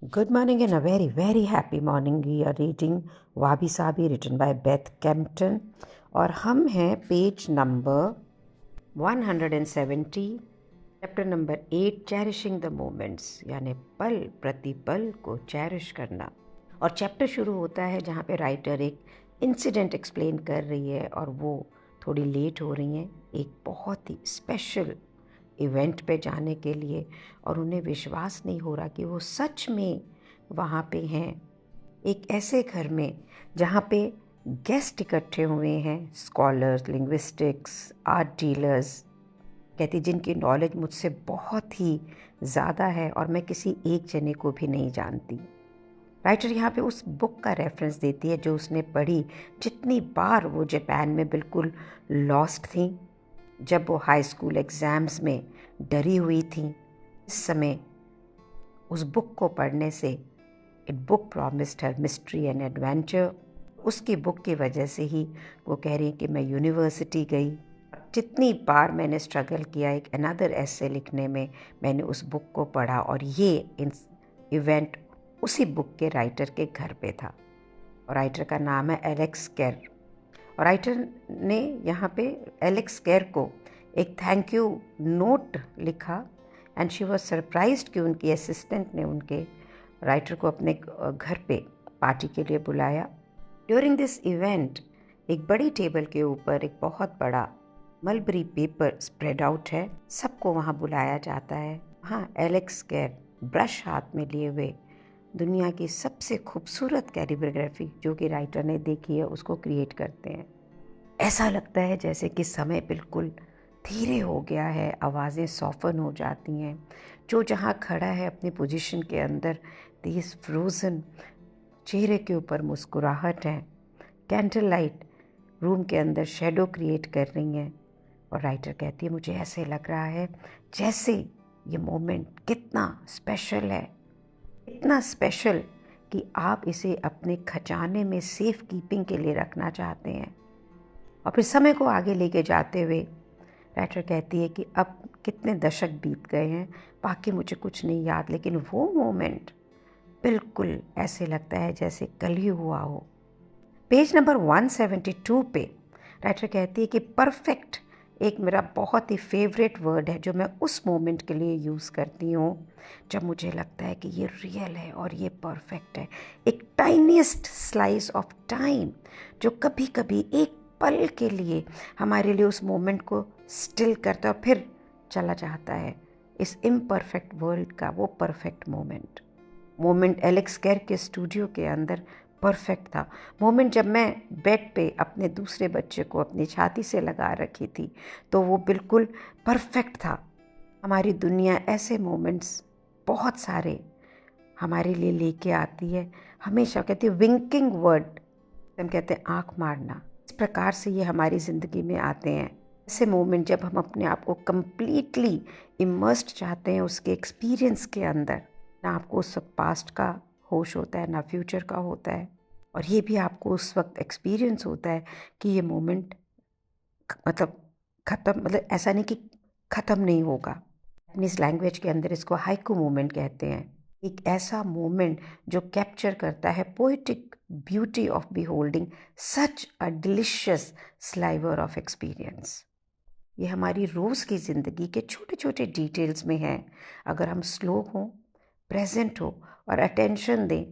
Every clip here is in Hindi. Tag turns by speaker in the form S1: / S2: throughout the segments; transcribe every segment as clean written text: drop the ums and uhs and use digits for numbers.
S1: Good morning and a very, very happy morning. We are reading Wabi Sabi written by Beth Kempton और हम हैं page number 170 chapter number 8 cherishing the moments यानी पल प्रति पल को चेरिश करना। और चैप्टर शुरू होता है जहाँ पे राइटर एक इंसिडेंट एक्सप्लेन कर रही है और वो थोड़ी लेट हो रही हैं एक बहुत ही स्पेशल इवेंट पे जाने के लिए और उन्हें विश्वास नहीं हो रहा कि वो सच में वहाँ पे हैं, एक ऐसे घर में जहाँ पे गेस्ट इकट्ठे हुए हैं, स्कॉलर्स, लिंग्विस्टिक्स, आर्ट डीलर्स। कहती जिनकी नॉलेज मुझसे बहुत ही ज़्यादा है और मैं किसी एक जने को भी नहीं जानती। राइटर यहाँ पे उस बुक का रेफरेंस देती है जो उसने पढ़ी जितनी बार वो जापान में बिल्कुल लॉस्ट थी, जब वो हाई स्कूल एग्ज़ाम्स में डरी हुई थी। इस समय उस बुक को पढ़ने से it book promised her mystery and adventure. उसकी बुक की वजह से ही वो कह रही है कि मैं यूनिवर्सिटी गई, जितनी बार मैंने स्ट्रगल किया एक अनदर एसे लिखने में, मैंने उस बुक को पढ़ा और ये इवेंट उसी बुक के राइटर के घर पे था। और राइटर का नाम है एलेक्स केर। और राइटर ने यहाँ पे एलेक्स केर को एक थैंक यू नोट लिखा एंड शी वॉज सरप्राइज्ड कि उनकी असिस्टेंट ने उनके राइटर को अपने घर पे पार्टी के लिए बुलाया। ड्यूरिंग दिस इवेंट एक बड़ी टेबल के ऊपर एक बहुत बड़ा मलबरी पेपर स्प्रेड आउट है, सबको वहाँ बुलाया जाता है। वहाँ एलेक्स केर ब्रश हाथ में लिए हुए दुनिया की सबसे खूबसूरत कैलिग्राफी जो कि राइटर ने देखी है उसको क्रिएट करते हैं। ऐसा लगता है जैसे कि समय बिल्कुल धीरे हो गया है, आवाज़ें सॉफ्टन हो जाती हैं। जो जहाँ खड़ा है अपनी पोजीशन के अंदर, दीज फ्रोज़न, चेहरे के ऊपर मुस्कुराहट है। कैंडल लाइट रूम के अंदर शेडो क्रिएट कर रही हैं। और राइटर कहती है मुझे ऐसे लग रहा है जैसे ये मोमेंट कितना स्पेशल है, इतना स्पेशल कि आप इसे अपने खजाने में सेफ कीपिंग के लिए रखना चाहते हैं। और फिर समय को आगे लेके जाते हुए राइटर कहती है कि अब कितने दशक बीत गए हैं, बाकी मुझे कुछ नहीं याद, लेकिन वो मोमेंट बिल्कुल ऐसे लगता है जैसे कल ही हुआ हो। पेज नंबर 172 पे राइटर कहती है कि परफेक्ट एक मेरा बहुत ही फेवरेट वर्ड है जो मैं उस मोमेंट के लिए यूज़ करती हूँ जब मुझे लगता है कि ये रियल है और ये परफेक्ट है। एक टाइनीस्ट स्लाइस ऑफ टाइम जो कभी कभी एक पल के लिए हमारे लिए उस मोमेंट को स्टिल करता है और फिर चला जाता है। इस इम्परफेक्ट वर्ल्ड का वो परफेक्ट मोमेंट एलेक्स केर के स्टूडियो के अंदर परफेक्ट था। मोमेंट जब मैं बेड पे अपने दूसरे बच्चे को अपनी छाती से लगा रखी थी तो वो बिल्कुल परफेक्ट था। हमारी दुनिया ऐसे मोमेंट्स बहुत सारे हमारे लिए लेके आती है। हमेशा कहती है विंकिंग वर्ड, हम कहते हैं आँख मारना, इस प्रकार से ये हमारी ज़िंदगी में आते हैं। ऐसे मोमेंट जब हम अपने आप को कम्प्लीटली इमर्स्ड चाहते हैं उसके एक्सपीरियंस के अंदर, ना आपको उस वक्त पास्ट का होश होता है ना फ्यूचर का होता है, और ये भी आपको उस वक्त एक्सपीरियंस होता है कि ये मोमेंट मतलब ऐसा नहीं कि ख़त्म नहीं होगा। अपनी इस लैंग्वेज के अंदर इसको हाइकू मोमेंट कहते हैं। एक ऐसा मोमेंट जो कैप्चर करता है poetic beauty of beholding such a delicious sliver of experience. ये हमारी रोज़ की ज़िंदगी के छोटे छोटे डिटेल्स में है। अगर हम स्लो हों, प्रेजेंट हो और अटेंशन दें,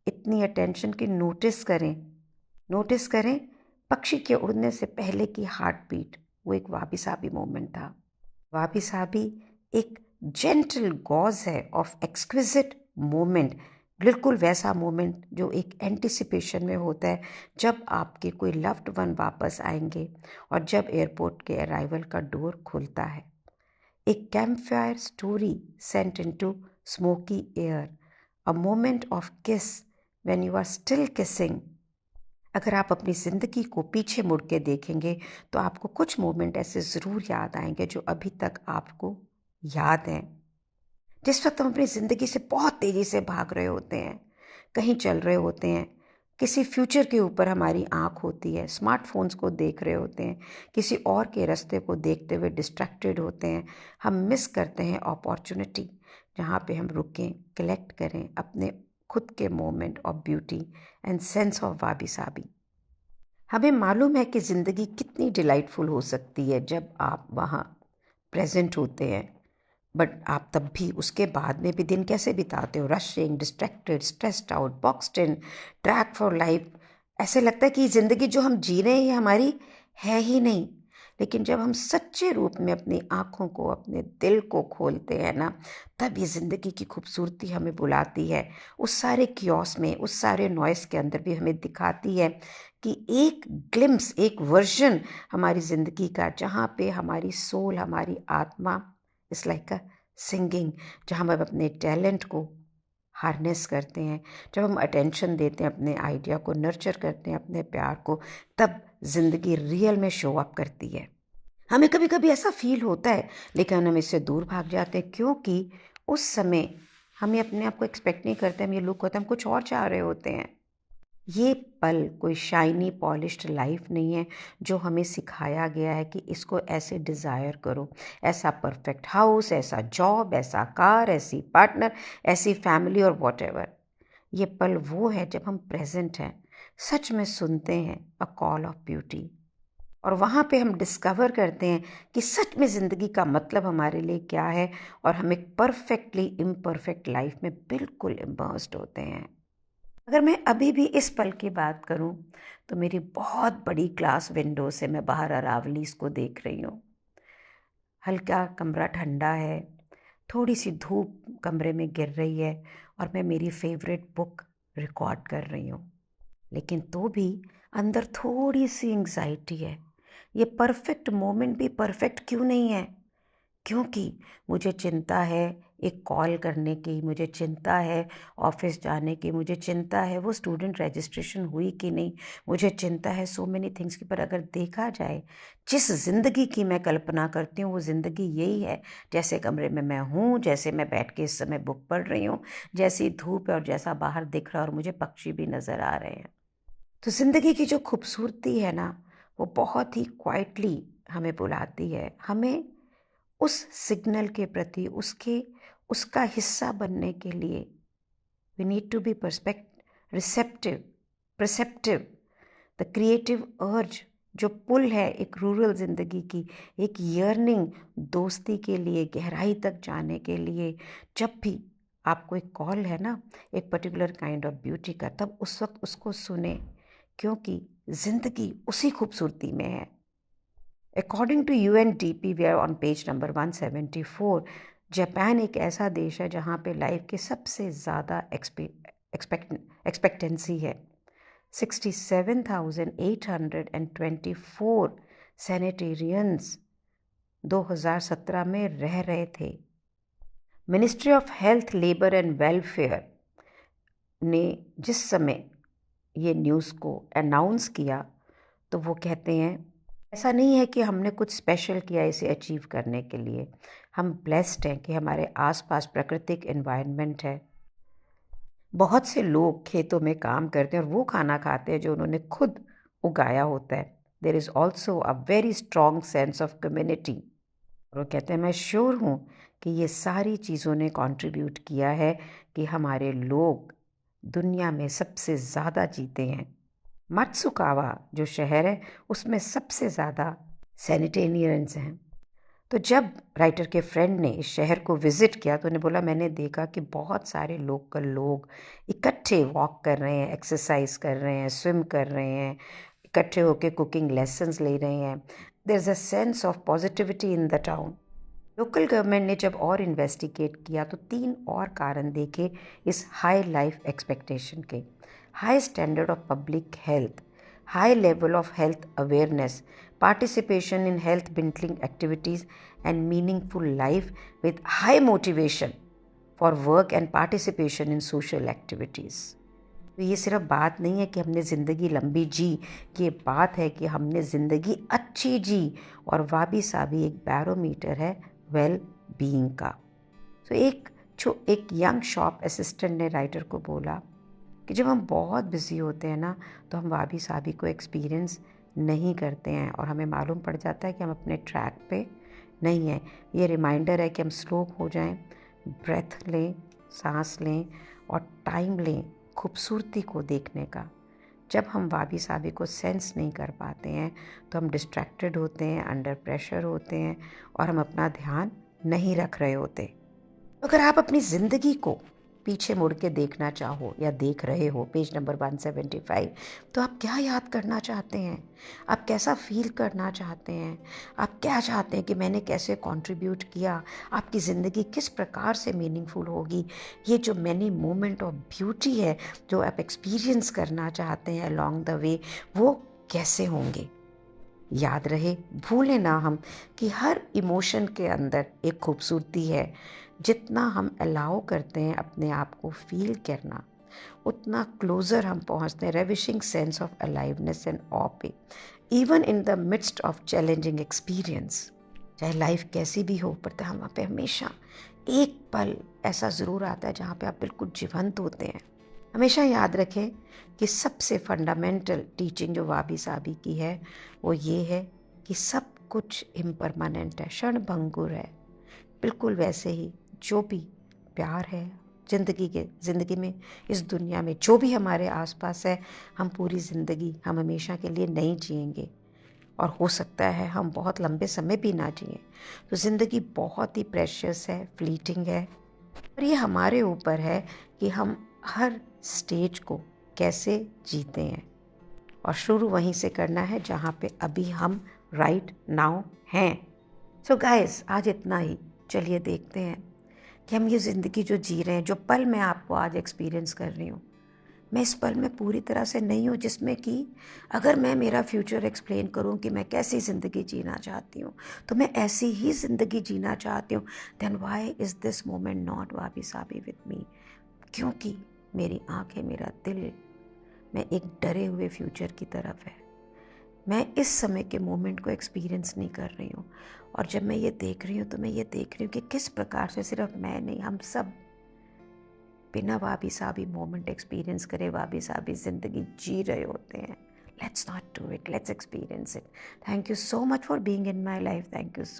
S1: इतनी अटेंशन की नोटिस करें पक्षी के उड़ने से पहले की हार्ट बीट। वो एक वाबी साबी मोमेंट था। वाबी साबी एक जेंटल गॉज है ऑफ एक्सक्विजिट मोमेंट, बिल्कुल वैसा मोमेंट जो एक एंटिसिपेशन में होता है जब आपके कोई लव्ड वन वापस आएंगे और जब एयरपोर्ट के अराइवल का डोर खुलता है। एक campfire story scent into smoky air, a moment of kiss when you are still kissing. अगर आप अपनी ज़िंदगी को पीछे मुड़ के देखेंगे तो आपको कुछ मोमेंट ऐसे ज़रूर याद आएंगे जो अभी तक आपको याद हैं। जिस वक्त हम अपनी ज़िंदगी से बहुत तेज़ी से भाग रहे होते हैं, कहीं चल रहे होते हैं, किसी फ्यूचर के ऊपर हमारी आँख होती है, स्मार्टफोन्स को देख रहे होते हैं, किसी और के रास्ते को देखते हुए डिस्ट्रैक्टेड होते हैं, हम मिस करते हैं अपॉर्चुनिटी जहाँ पे हम रुकें, कलेक्ट करें अपने खुद के moment of beauty and sense of wabi sabi. हमें मालूम है कि ज़िंदगी कितनी डिलाइटफुल हो सकती है जब आप वहाँ प्रेजेंट होते हैं, बट आप तब भी उसके बाद में भी दिन कैसे बिताते हो? Rushing, distracted, stressed out, boxed in, track for life. ऐसे लगता है कि ज़िंदगी जो हम जी रहे हैं ये हमारी है ही नहीं। लेकिन जब हम सच्चे रूप में अपनी आँखों को, अपने दिल को खोलते हैं ना, तब ये ज़िंदगी की खूबसूरती हमें बुलाती है। उस सारे कियोस में, उस सारे नॉइस के अंदर भी हमें दिखाती है कि एक ग्लिम्स, एक वर्जन हमारी ज़िंदगी का, जहाँ पे हमारी सोल, हमारी आत्मा इट्स लाइक अ सिंगिंग, जहाँ हम अपने टैलेंट को हार्नेस करते हैं, जब हम अटेंशन देते हैं अपने आइडिया को, नर्चर करते हैं अपने प्यार को, तब ज़िंदगी रियल में शो अप करती है। हमें कभी कभी ऐसा फील होता है, लेकिन हम इससे दूर भाग जाते हैं, क्योंकि उस समय हमें अपने आप को एक्सपेक्ट नहीं करते, हम ये लुक होता है, हम कुछ और चाह रहे होते हैं। ये पल कोई शाइनी पॉलिश्ड लाइफ नहीं है जो हमें सिखाया गया है कि इसको ऐसे डिज़ायर करो, ऐसा परफेक्ट हाउस, ऐसा जॉब, ऐसा कार, ऐसी पार्टनर, ऐसी फैमिली और वॉटएवर। ये पल वो है जब हम प्रेजेंट हैं, सच में सुनते हैं अ कॉल ऑफ ब्यूटी, और वहाँ पे हम डिस्कवर करते हैं कि सच में ज़िंदगी का मतलब हमारे लिए क्या है, और हम एक परफेक्टली इम्परफेक्ट लाइफ में बिल्कुल इमर्स्ड होते हैं। अगर मैं अभी भी इस पल की बात करूं, तो मेरी बहुत बड़ी ग्लास विंडो से मैं बाहर अरावलीज को देख रही हूँ। हल्का कमरा ठंडा है, थोड़ी सी धूप कमरे में गिर रही है, और मैं मेरी फेवरेट बुक रिकॉर्ड कर रही हूँ। लेकिन तो भी अंदर थोड़ी सी एंग्जाइटी है, ये परफेक्ट मोमेंट भी परफेक्ट क्यों नहीं है? क्योंकि मुझे चिंता है एक कॉल करने की, मुझे चिंता है ऑफिस जाने की, मुझे चिंता है वो स्टूडेंट रजिस्ट्रेशन हुई कि नहीं, मुझे चिंता है सो मेनी थिंग्स की। पर अगर देखा जाए, जिस ज़िंदगी की मैं कल्पना करती हूँ वो ज़िंदगी यही है, जैसे कमरे में मैं हूँ, जैसे मैं बैठ के इस समय बुक पढ़ रही हूँ, जैसी धूप है और जैसा बाहर दिख रहा है, और मुझे पक्षी भी नज़र आ रहे हैं। तो ज़िंदगी की जो खूबसूरती है ना, वो बहुत ही क्वाइटली हमें बुलाती है, हमें उस सिग्नल के प्रति, उसका हिस्सा बनने के लिए we need to be receptive, perceptive. The creative urge जो पुल है एक रूरल ज़िंदगी की, एक यर्निंग दोस्ती के लिए, गहराई तक जाने के लिए, जब भी आपको एक कॉल है ना एक पर्टिकुलर काइंड ऑफ ब्यूटी का, तब उस वक्त उसको सुने, क्योंकि ज़िंदगी उसी खूबसूरती में है। According to UNDP, we are on page number 174. Japan एक ऐसा देश है जहाँ पे लाइफ के सबसे ज़्यादा एक्सपेक्टेंसी है। 67,824 सैनिटेरियंस 2017 में रह रहे थे। Ministry of health, labour and welfare ने जिस समय ये न्यूज़ को अनाउंस किया, तो वो कहते हैं ऐसा नहीं है कि हमने कुछ स्पेशल किया इसे अचीव करने के लिए, हम ब्लेस्ड हैं कि हमारे आसपास प्राकृतिक एनवायरनमेंट है। बहुत से लोग खेतों में काम करते हैं और वो खाना खाते हैं जो उन्होंने खुद उगाया होता है। There is also a very strong sense of community. और वो कहते हैं मैं श्योर हूँ कि ये सारी चीज़ों ने कंट्रीब्यूट किया है कि हमारे लोग दुनिया में सबसे ज़्यादा जीते हैं। मत्सुकावा जो शहर है उसमें सबसे ज़्यादा सैनिटेरियंस हैं। तो जब राइटर के फ्रेंड ने इस शहर को विज़िट किया, तो उन्हें बोला मैंने देखा कि बहुत सारे लोकल लोग इकट्ठे वॉक कर रहे हैं, एक्सरसाइज कर रहे हैं, स्विम कर रहे हैं, इकट्ठे होकर कुकिंग लेसन्स ले रहे हैं। There is a sense of positivity in the town. Local government ने जब और इन्वेस्टिगेट किया तो 3 और कारण देखे इस हाई लाइफ एक्सपेक्टेशन के: high standard of public health, high level of health awareness, participation in health building activities, and meaningful life with high motivation for work and participation in social activities. तो ये सिर्फ बात नहीं है कि हमने ज़िंदगी लंबी जी, ये बात है कि हमने ज़िंदगी अच्छी जी, और वाबी साबी एक बैरोमीटर है वेल बीइंग का। तो एक यंग शॉप असिस्टेंट ने राइटर को बोला कि जब हम बहुत बिज़ी होते हैं ना, तो हम वाबी साबी को एक्सपीरियंस नहीं करते हैं, और हमें मालूम पड़ जाता है कि हम अपने ट्रैक पे नहीं हैं। ये रिमाइंडर है कि हम स्लो हो जाएं, ब्रेथ लें, सांस लें और टाइम लें खूबसूरती को देखने का। जब हम वाबी साबी को सेंस नहीं कर पाते हैं तो हम डिस्ट्रैक्टेड होते हैं, अंडर प्रेशर होते हैं और हम अपना ध्यान नहीं रख रहे होते। अगर आप अपनी ज़िंदगी को पीछे मुड़ के देखना चाहो या देख रहे हो, पेज नंबर 175, तो आप क्या याद करना चाहते हैं? आप कैसा फील करना चाहते हैं? आप क्या चाहते हैं कि मैंने कैसे कंट्रीब्यूट किया? आपकी ज़िंदगी किस प्रकार से मीनिंगफुल होगी? ये जो मैनी मोमेंट ऑफ ब्यूटी है जो आप एक्सपीरियंस करना चाहते हैं अलोंग द वे, वो कैसे होंगे? याद रहे, भूलें ना हम कि हर इमोशन के अंदर एक खूबसूरती है। जितना हम अलाउ करते हैं अपने आप को फील करना, उतना क्लोज़र हम पहुंचते हैं ravishing sense of aliveness and awe पे, even in the midst of challenging experience. चाहे लाइफ कैसी भी हो, पर हम वहाँ पे हमेशा एक पल ऐसा ज़रूर आता है जहाँ पे आप बिल्कुल जीवंत होते हैं। हमेशा याद रखें कि सबसे फंडामेंटल टीचिंग जो वाबी साबी की है वो ये है कि सब कुछ इम्परमानेंट है, क्षणभंगुर है। बिल्कुल वैसे ही जो भी प्यार है ज़िंदगी में, इस दुनिया में जो भी हमारे आसपास है, हम पूरी ज़िंदगी हम हमेशा के लिए नहीं जिएंगे और हो सकता है हम बहुत लंबे समय भी ना जिएं। तो ज़िंदगी बहुत ही प्रेशियस है, फ्लीटिंग है और ये हमारे ऊपर है कि हम हर स्टेज को कैसे जीते हैं और शुरू वहीं से करना है जहाँ पे अभी हम राइट नाउ हैं। सो गाइस, आज इतना ही। चलिए देखते हैं कि हम ये ज़िंदगी जो जी रहे हैं, जो पल मैं आपको आज एक्सपीरियंस कर रही हूँ, मैं इस पल में पूरी तरह से नहीं हूँ जिसमें कि अगर मैं मेरा फ्यूचर एक्सप्लेन करूँ कि मैं कैसी ज़िंदगी जीना चाहती हूँ तो मैं ऐसी ही ज़िंदगी जीना चाहती हूँ। Then why is this moment not wabi sabi with me? क्योंकि मेरी आंखें, मेरा दिल, मैं एक डरे हुए फ्यूचर की तरफ है। मैं इस समय के मोमेंट को एक्सपीरियंस नहीं कर रही हूँ और जब मैं ये देख रही हूँ तो मैं ये देख रही हूँ कि किस प्रकार से सिर्फ मैं नहीं, हम सब बिना वाबी साबी मोमेंट एक्सपीरियंस करे वाबी साबी ज़िंदगी जी रहे होते हैं। Let's not do it, let's experience it. Thank you so much for being in my life. Thank you so